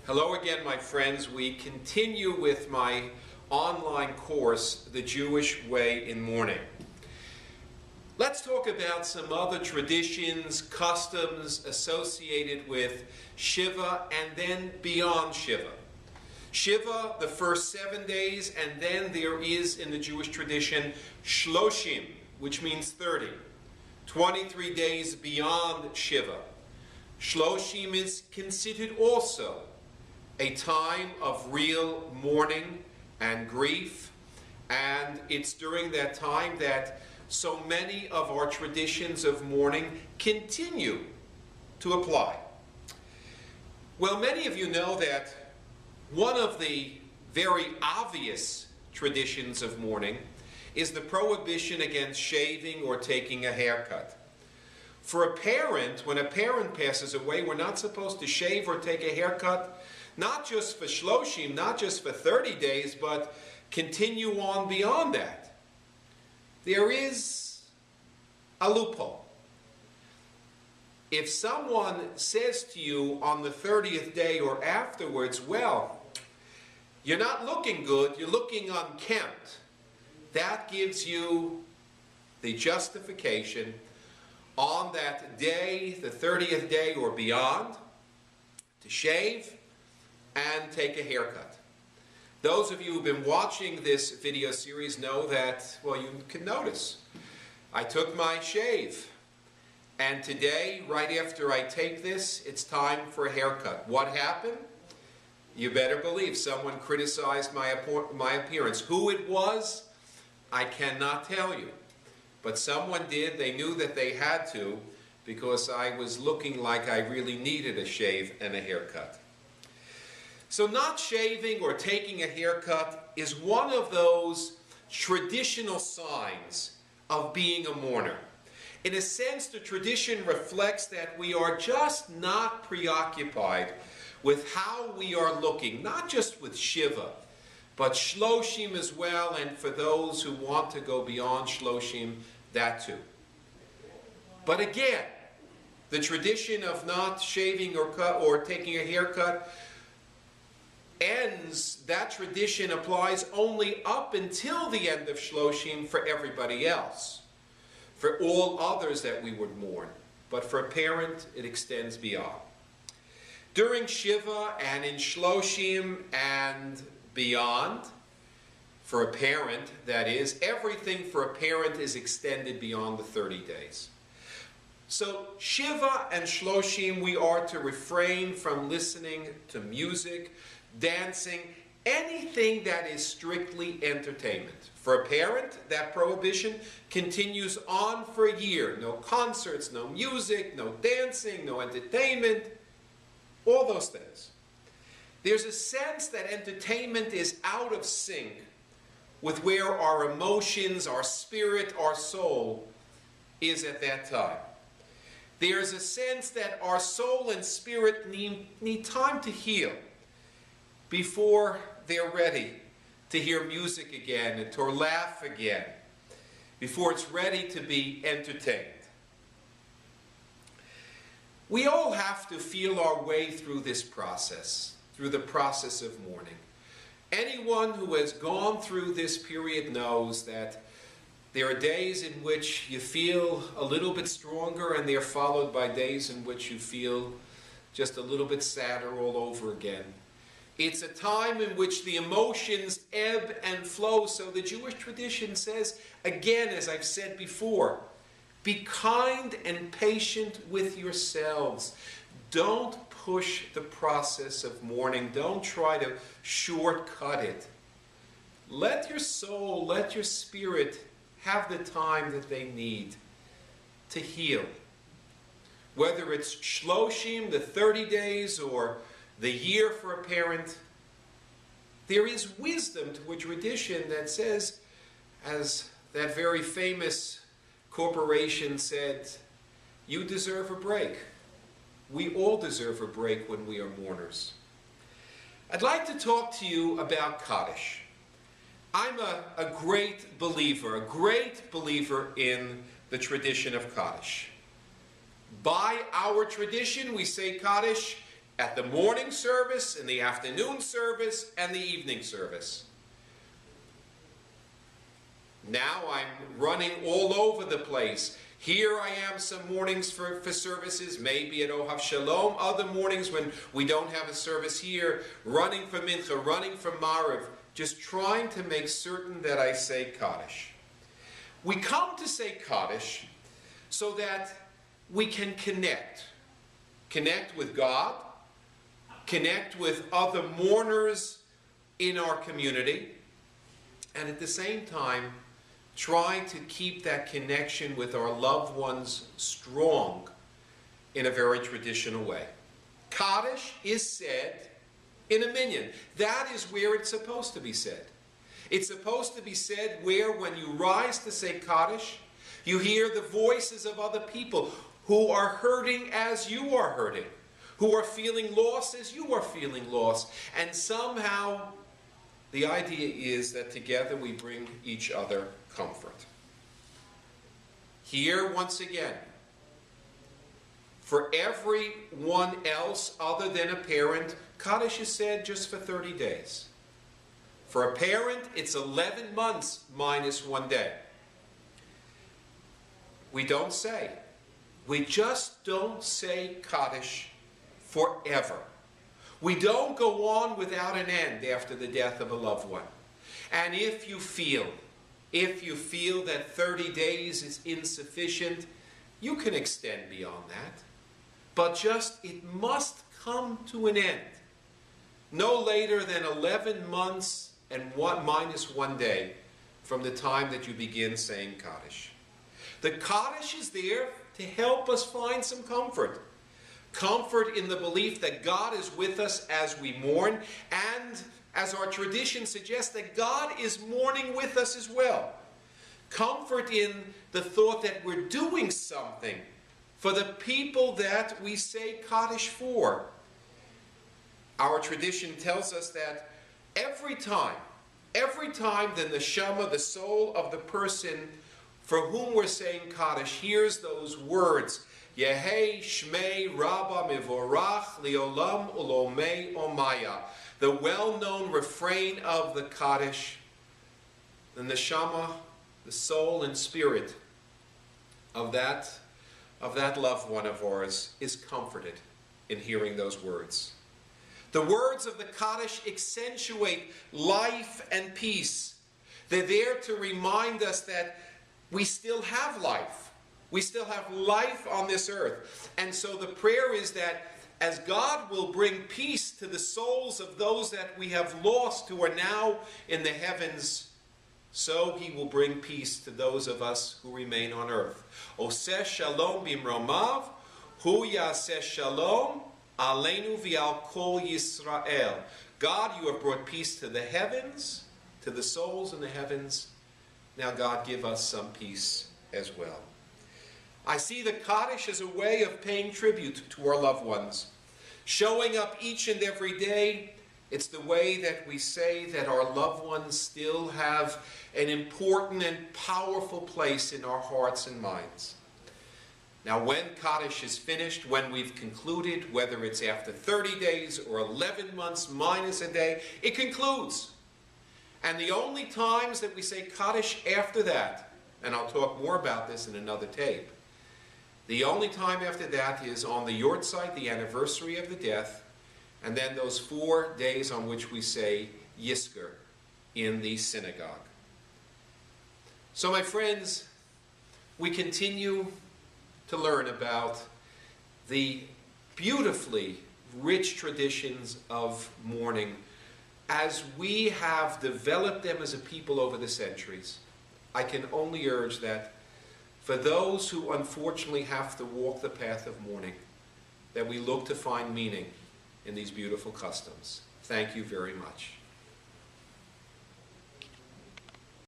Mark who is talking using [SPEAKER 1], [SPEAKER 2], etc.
[SPEAKER 1] Hello again, my friends. We continue with my online course, The Jewish Way in Mourning. Let's talk about some other traditions, customs associated with Shiva and then beyond Shiva. Shiva, the first 7 days, and then there is in the Jewish tradition Shloshim, which means 30. 23 days beyond Shiva. Shloshim is considered also a time of real mourning and grief, and it's during that time that so many of our traditions of mourning continue to apply. Well, many of you know that one of the very obvious traditions of mourning is the prohibition against shaving or taking a haircut. For a parent, when a parent passes away, we're not supposed to shave or take a haircut, not just for Shloshim, not just for 30 days, but continue on beyond that. There is a loophole. If someone says to you on the 30th day or afterwards, well, you're not looking good, you're looking unkempt, that gives you the justification on that day, the 30th day or beyond, to shave and take a haircut. Those of you who've been watching this video series know that, well, you can notice, I took my shave, and today, right after I take this, it's time for a haircut. What happened? You better believe someone criticized my appearance. Who it was, I cannot tell you. But someone did. They knew that they had to, because I was looking like I really needed a shave and a haircut. So not shaving or taking a haircut is one of those traditional signs of being a mourner. In a sense, the tradition reflects that we are just not preoccupied with how we are looking, not just with Shiva, but Shloshim as well, and for those who want to go beyond Shloshim, that too. But again, the tradition of not shaving or taking a haircut ends, that tradition applies only up until the end of Shloshim for everybody else, for all others that we would mourn. But for a parent, it extends beyond. During Shiva and in Shloshim and beyond, for a parent, that is, everything for a parent is extended beyond the 30 days. So Shiva and Shloshim, we are to refrain from listening to music, dancing, anything that is strictly entertainment. For a parent, that prohibition continues on for a year. No concerts, no music, no dancing, no entertainment, all those things. There's a sense that entertainment is out of sync with where our emotions, our spirit, our soul is at that time. There's a sense that our soul and spirit need time to heal before they're ready to hear music again and to laugh again, before it's ready to be entertained. We all have to feel our way through this process, through the process of mourning. Anyone who has gone through this period knows that there are days in which you feel a little bit stronger, and they're followed by days in which you feel just a little bit sadder all over again. It's a time in which the emotions ebb and flow. So the Jewish tradition says, again, as I've said before, be kind and patient with yourselves. Don't push the process of mourning. Don't try to shortcut it. Let your soul, let your spirit have the time that they need to heal. Whether it's Shloshim, the 30 days, or the year for a parent, there is wisdom to a tradition that says, as that very famous corporation said, you deserve a break. We all deserve a break when we are mourners. I'd like to talk to you about Kaddish. I'm a great believer in the tradition of Kaddish. By our tradition, we say Kaddish at the morning service, in the afternoon service, and the evening service. Now I'm running all over the place. Here I am some mornings for services, maybe at Ohav Shalom. Other mornings when we don't have a service here, running for Mincha, running for Mariv, just trying to make certain that I say Kaddish. We come to say Kaddish so that we can connect. Connect with God, connect with other mourners in our community, and at the same time, try to keep that connection with our loved ones strong in a very traditional way. Kaddish is said in a minyan. That is where it's supposed to be said. It's supposed to be said where, when you rise to say Kaddish, you hear the voices of other people who are hurting as you are hurting, who are feeling lost as you are feeling lost, and somehow the idea is that together we bring each other comfort. Here, once again, for everyone else other than a parent, Kaddish is said just for 30 days. For a parent, it's 11 months minus 1 day. We don't say. We just don't say Kaddish forever. We don't go on without an end after the death of a loved one. And if you feel that 30 days is insufficient, you can extend beyond that. But just, it must come to an end. No later than 11 months and minus 1 day from the time that you begin saying Kaddish. The Kaddish is there to help us find some comfort. Comfort in the belief that God is with us as we mourn, and as our tradition suggests, that God is mourning with us as well. Comfort in the thought that we're doing something for the people that we say Kaddish for. Our tradition tells us that every time the neshama, the soul of the person for whom we're saying Kaddish, hears those words, Yehei Shmei Rabba Mivorach Liolam Ulomei Omaya, the well-known refrain of the Kaddish, the neshama, the soul and spirit of that loved one of ours is comforted in hearing those words. The words of the Kaddish accentuate life and peace. They're there to remind us that we still have life. We still have life on this earth. And so the prayer is that as God will bring peace to the souls of those that we have lost who are now in the heavens, so he will bring peace to those of us who remain on earth. Oseh shalom bimromav, hu yaseh shalom aleinu v'al kol Yisrael. God, you have brought peace to the heavens, to the souls in the heavens. Now, God, give us some peace as well. I see the Kaddish as a way of paying tribute to our loved ones. Showing up each and every day, it's the way that we say that our loved ones still have an important and powerful place in our hearts and minds. Now, when Kaddish is finished, when we've concluded, whether it's after 30 days or 11 months minus a day, it concludes. And the only times that we say Kaddish after that, and I'll talk more about this in another tape, the only time after that is on the Yortzeit, the anniversary of the death, and then those 4 days on which we say Yisker in the synagogue. So, my friends, we continue to learn about the beautifully rich traditions of mourning as we have developed them as a people over the centuries. I can only urge that for those who unfortunately have to walk the path of mourning, that we look to find meaning in these beautiful customs. Thank you very much.